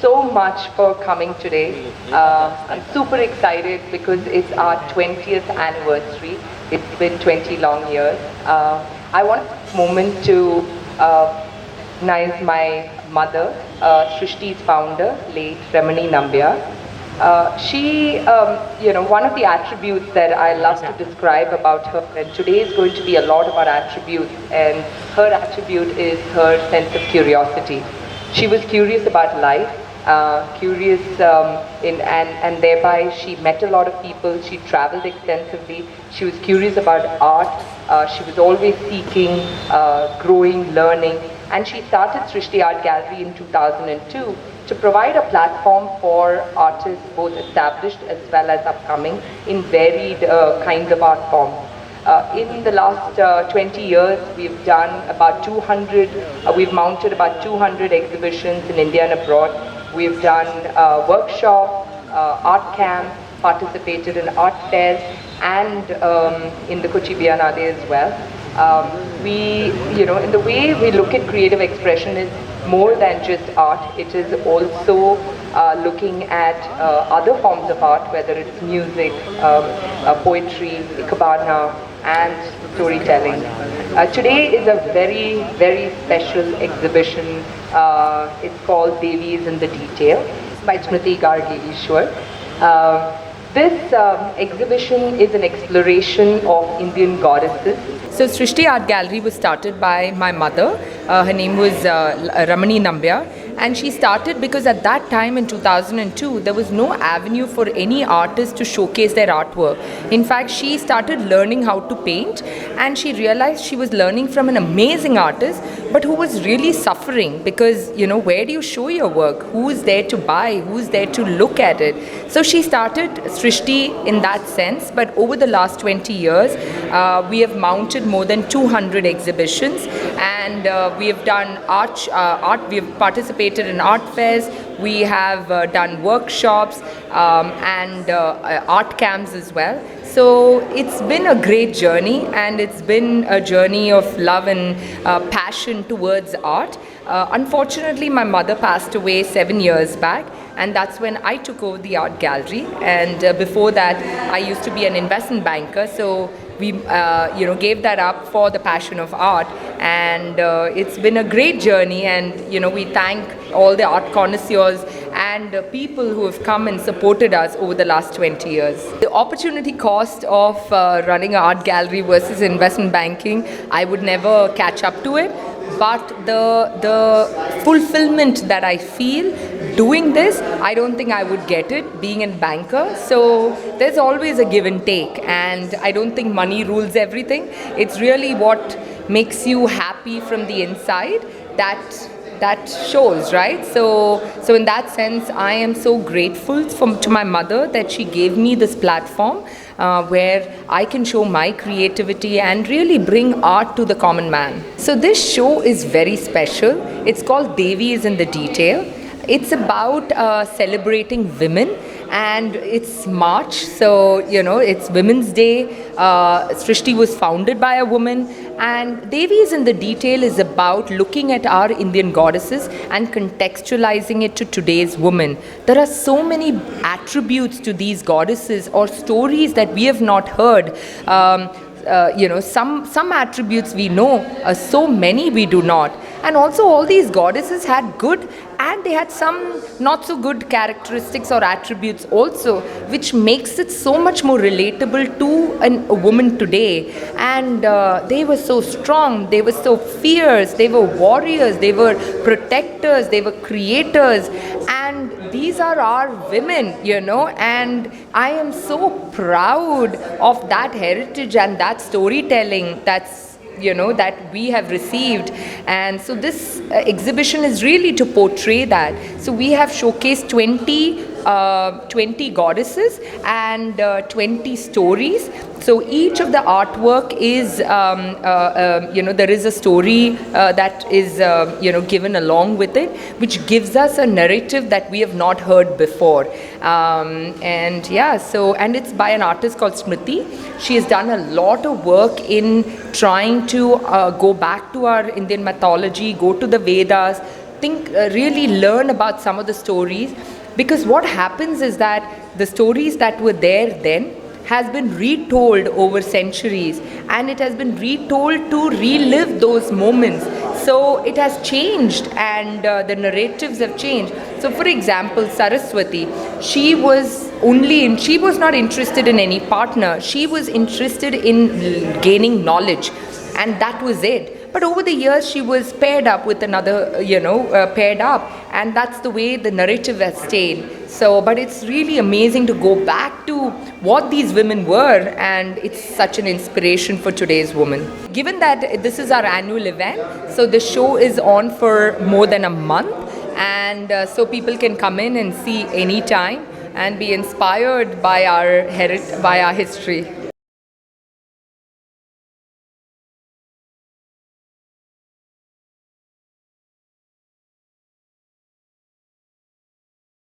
so much for coming today. I'm super excited because it's our 20th anniversary. It's been 20 long years. I want this moment to recognize my mother, Shrishti's founder, late Nambiar. One of the attributes that I love to describe about her, and today is going to be a lot about attributes, and her attribute is her sense of curiosity. She was curious about life, and thereby she met a lot of people. She traveled extensively. She was curious about art. She was always seeking, growing, learning, and she started Shrishti Art Gallery in 2002 to provide a platform for artists, both established as well as upcoming, in varied kinds of art forms. In the last 20 years, we've done about 200, we've mounted about 200 exhibitions in India and abroad. We've done workshops, art camps, participated in art fairs, and in the Kochi Biennale as well. In the way we look at creative expression is more than just art. It is also looking at other forms of art, whether it's music, poetry, ikebana, and storytelling. Today is a very, very special exhibition. It's called Devis in the Detail by Smriti Garg. This exhibition is an exploration of Indian goddesses. So Shrishti Art Gallery was started by my mother. Her name was Ramani Nambiar. And she started because at that time in 2002, there was no avenue for any artist to showcase their artwork. In fact, she started learning how to paint, and she realized she was learning from an amazing artist, but who was really suffering because, where do you show your work? Who's there to buy? Who's there to look at it? So she started Shrishti in that sense, but over the last 20 years, we have mounted more than 200 exhibitions, and we have done art, we have participated in art fairs, we have done workshops and art camps as well. So it's been a great journey, and it's been a journey of love and passion towards art. Unfortunately, my mother passed away 7 years back, and that's when I took over the art gallery. And before that, I used to be an investment banker, so we gave that up for the passion of art. And it's been a great journey, and we thank all the art connoisseurs and people who have come and supported us over the last 20 years. The opportunity cost of running an art gallery versus investment banking, I would never catch up to it. But the fulfillment that I feel doing this, I don't think I would get it being a banker. So there's always a give and take, and I don't think money rules everything. It's really what makes you happy from the inside that shows, right? So in that sense, I am so grateful to my mother that she gave me this platform where I can show my creativity and really bring art to the common man. So this show is very special. It's called Devis in the Detail. It's about celebrating women, and it's March, so it's Women's Day. Shrishti was founded by a woman, and Devis in the Detail is about looking at our Indian goddesses and contextualizing it to today's woman. There are so many attributes to these goddesses or stories that we have not heard. Some attributes we know, so many we do not. And also all these goddesses had good and they had some not so good characteristics or attributes also, which makes it so much more relatable to a woman today. And they were so strong, they were so fierce, they were warriors, they were protectors, they were creators. And these are our women, and I am so proud of that heritage and that storytelling that we have received. And so this exhibition is really to portray that. So we have showcased 20 goddesses and 20 stories. So each of the artwork is, there is a story that is, given along with it, which gives us a narrative that we have not heard before. And it's by an artist called Smriti. She has done a lot of work in trying to go back to our Indian mythology, go to the Vedas, think, really learn about some of the stories, because what happens is that the stories that were there then has been retold over centuries, and it has been retold to relive those moments. So it has changed, and the narratives have changed. So for example, Saraswati, she was not interested in any partner. She was interested in gaining knowledge, and that was it. But over the years, she was paired up with another, paired up, and that's the way the narrative has stayed. So, but it's really amazing to go back to what these women were, and it's such an inspiration for today's woman. Given that this is our annual event, so the show is on for more than a month, and so people can come in and see anytime and be inspired by our history.